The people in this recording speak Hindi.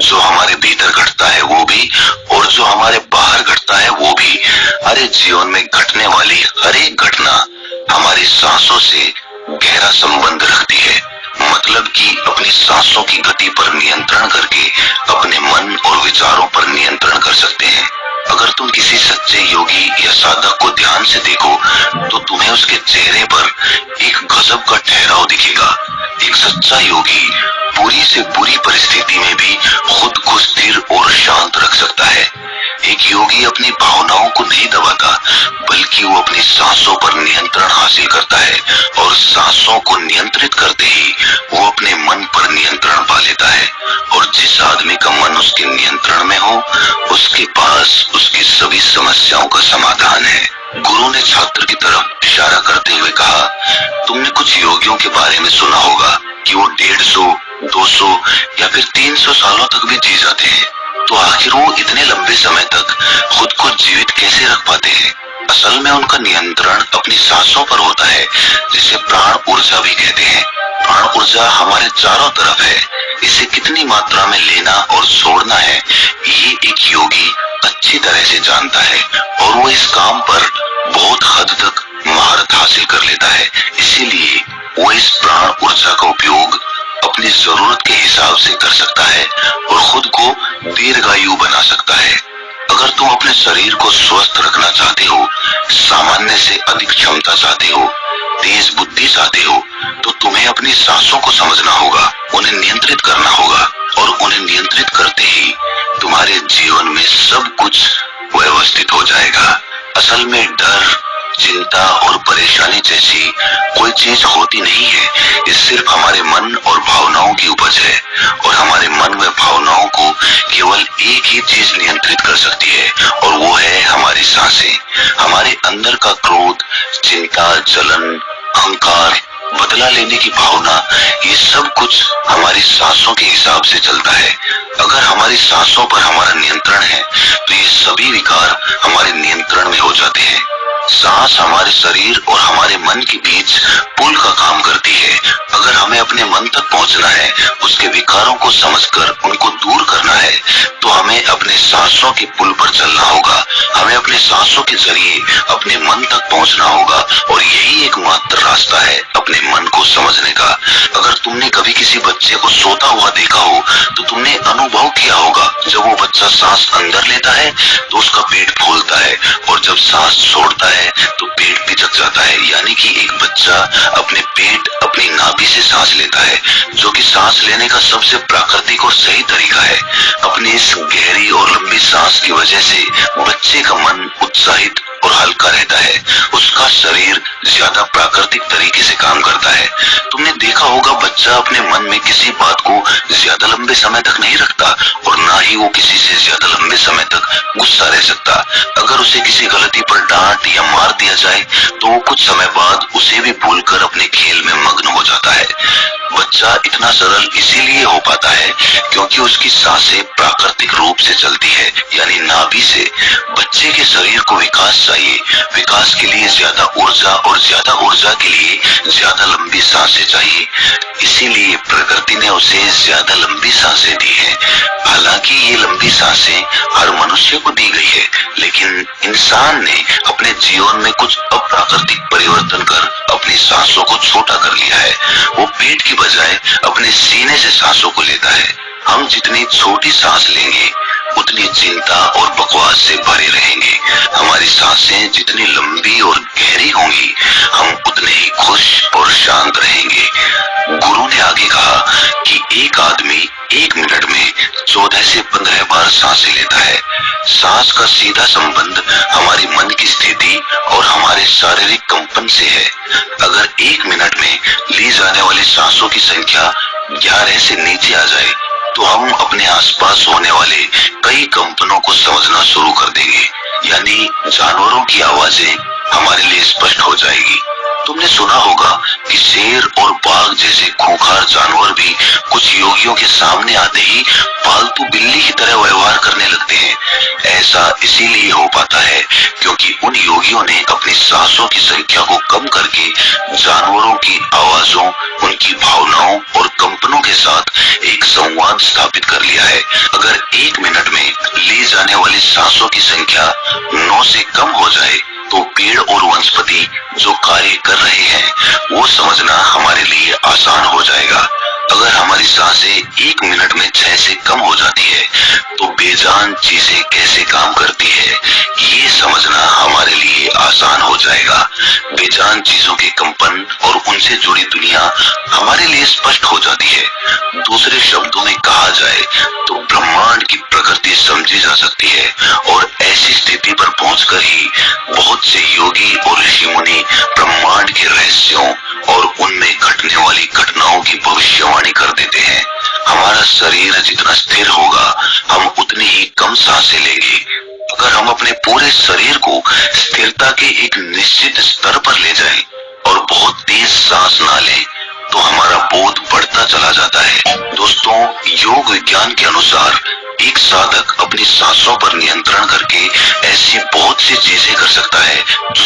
जो हमारे भीतर घटता है वो भी, और जो हमारे बाहर घटता है वो भी। अरे जीवन में घटने वाली हर एक घटना हमारी सांसों से गहरा संबंध रखती है। मतलब कि अपनी सांसों की गति पर नियंत्रण करके अपने मन और विचारों पर नियंत्रण कर सकते हैं। अगर तुम किसी सच्चे योगी या साधक को ध्यान से देखो तो तुम्हें उसके चेहरे पर एक गजब का ठहराव दिखेगा। एक सच्चा योगी बुरी से बुरी परिस्थिति में भी खुद को स्थिर और शांत रख सकता है। एक योगी अपनी भावनाओं को नहीं दबाता, बल्कि वो अपनी सांसों पर नियंत्रण हासिल करता है, और सांसों को नियंत्रित करते ही वो अपने मन पर नियंत्रण पा लेता है। और जिस आदमी का मन उसके नियंत्रण में हो, उसके पास उसकी सभी समस्याओं का समाधान है। गुरु ने छात्र की तरफ इशारा करते हुए कहा, तुमने कुछ योगियों के बारे में सुना होगा कि वो 150, 200 या फिर 300 सालों तक भी जी जाते हैं। तो आखिर वो इतने लंबे समय तक खुद को जीवित कैसे रख पाते हैं? असल में उनका नियंत्रण अपनी सांसों पर होता है, जिसे प्राण ऊर्जा भी कहते हैं। प्राण ऊर्जा हमारे चारों तरफ है। इसे कितनी मात्रा में लेना और छोड़ना है, ये एक योगी अच्छी तरह से जानता है, और वो इस काम पर बहुत हद तक महारत हासिल कर लेता है। इसीलिए वो इस प्राण ऊर्जा का उपयोग अपनी जरूरत के हिसाब से कर सकता है और खुद को दीर्घायु बना सकता है। अगर तुम अपने शरीर को स्वस्थ रखना चाहते हो, सामान्य से अधिक क्षमता चाहते हो, तेज बुद्धि चाहते हो, तो तुम्हें अपनी सांसों को समझना होगा, उन्हें नियंत्रित करना होगा, और उन्हें नियंत्रित करते ही तुम्हारे जीवन में सब कुछ व्यवस्थित हो जाएगा। असल में डर, चिंता और परेशानी जैसी कोई चीज होती नहीं है। ये सिर्फ हमारे मन और भावनाओं की उपज है, और हमारे मन व भावनाओं को केवल एक ही चीज नियंत्रित कर सकती है, और वो है हमारी सांसें। हमारे अंदर का क्रोध, चिंता, जलन, अहंकार, बदला लेने की भावना, ये सब कुछ हमारी सांसों के हिसाब से चलता है। अगर हमारी सांसों पर हमारा नियंत्रण है तो ये सभी विकार हमारे नियंत्रण में हो जाते हैं। सांस हमारे शरीर और हमारे मन के बीच पुल का काम करती है। अगर हमें अपने मन तक पहुंचना है, उसके विकारों को समझकर उनको दूर करना है, तो हमें अपने सांसों के पुल पर चलना होगा। हमें अपने सांसों के जरिए अपने मन तक पहुंचना होगा, और यही एकमात्र रास्ता है अपने मन को समझने का। अगर तुमने कभी किसी बच्चे को सोता हुआ देखा हो तो तुमने अनुभव किया होगा, जब वो बच्चा सांस अंदर लेता है तो उसका पेट फूलता है, और जब सांस छोड़ता है तो पेट पिचक जाता है। यानी कि एक बच्चा अपने पेट, अपनी नाभि से सांस लेता है, जो कि सांस लेने का सबसे प्राकृतिक और सही तरीका है। अपनी इस गहरी और लंबी सांस की वजह से बच्चे का मन उत्साहित और हल्का रहता है। उसका शरीर ज्यादा प्राकृतिक तरीके से काम करता है। तुमने देखा होगा, बच्चा अपने मन में किसी बात को ज्यादा लंबे समय तक नहीं रखता, और ना ही वो किसी से ज्यादा लंबे समय तक गुस्सा रह सकता। अगर उसे किसी गलती पर डांट या मार दिया जाए तो वो कुछ समय बाद उसे भी भूलकर अपने खेल में मग्न हो जाता है। बच्चा इतना सरल इसीलिए हो पाता है क्योंकि उसकी सांसें प्राकृतिक रूप से चलती है, यानी नाभि से। बच्चे के शरीर को विकास चाहिए, विकास के लिए ज्यादा ऊर्जा, और ज्यादा ऊर्जा के लिए ज्यादा लंबी सांसें चाहिए। इसीलिए प्रकृति ने उसे ज्यादा लंबी सांसें दी है। हालांकि ये लंबी सांसें हर मनुष्य को दी गई है, लेकिन इंसान ने अपने जीवन में कुछ अप्राकृतिक परिवर्तन कर अपनी सांसों को छोटा कर लिया है। वो पेट की बजाय अपने सीने से सांसों को लेता है। हम जितनी छोटी सांस लेंगे उतनी चिंता और बकवास से भरे रहेंगे। हमारी सांसें जितनी लंबी और गहरी होंगी, हम उतने ही खुश और शांत रहेंगे। गुरु ने आगे कहा कि एक आदमी 1 मिनट में 14 से 15 बार सांसें लेता है। सांस का सीधा संबंध हमारी मन की स्थिति और हमारे शारीरिक कंपन से है। अगर 1 मिनट में ली जाने वाली सांसों की संख्या 11 से नीचे आ जाए तो हम अपने आसपास होने वाले कई कंपनों को समझना शुरू कर देंगे, यानी जानवरों की आवाजें हमारे लिए स्पष्ट हो जाएगी। तुमने सुना होगा कि शेर और बाघ जैसे खूंखार जानवर भी कुछ योगियों के सामने आते ही पालतू बिल्ली की तरह व्यवहार करने लगते हैं। ऐसा इसीलिए हो पाता है क्योंकि उन योगियों ने अपनी सांसों की संख्या को कम करके जानवरों की आवाजों, उनकी भावनाओं और कंपनों के साथ एक संवाद स्थापित कर लिया है। अगर 1 मिनट में ली जाने वाली सांसों की संख्या 9 से कम हो जाए तो पेड़ और वनस्पति जो कार्य कर रहे हैं वो समझना हमारे लिए आसान हो जाएगा। अगर हमारी सांसें 1 मिनट में 6 से कम हो जाती है तो बेजान चीजें कैसे काम करती है ये समझना हमारे लिए आसान हो जाएगा। बेजान चीजों के कंपन और उनसे जुड़ी दुनिया हमारे लिए स्पष्ट हो जाती है। दूसरे शब्दों में कहा जाए तो ब्रह्मांड की प्रकृति समझी जा सकती है और ऐसी स्थिति पर पहुंचकर ही बहुत से योगी और ऋषि मुनि ब्रह्मांड के रहस्यों और उनमें घटने वाली घटनाओं की भविष्यवाणी कर देते हैं। हमारा शरीर जितना स्थिर होगा हम उतनी ही कम सांसें लेंगे। अगर हम अपने पूरे शरीर को स्थिरता के एक निश्चित स्तर पर ले जाएं और बहुत तेज सांस ना लें तो हमारा बोध बढ़ता चला जाता है। दोस्तों, योग विज्ञान के अनुसार एक साधक अपनी सांसों पर नियंत्रण करके ऐसी बहुत सी चीजें कर सकता है जो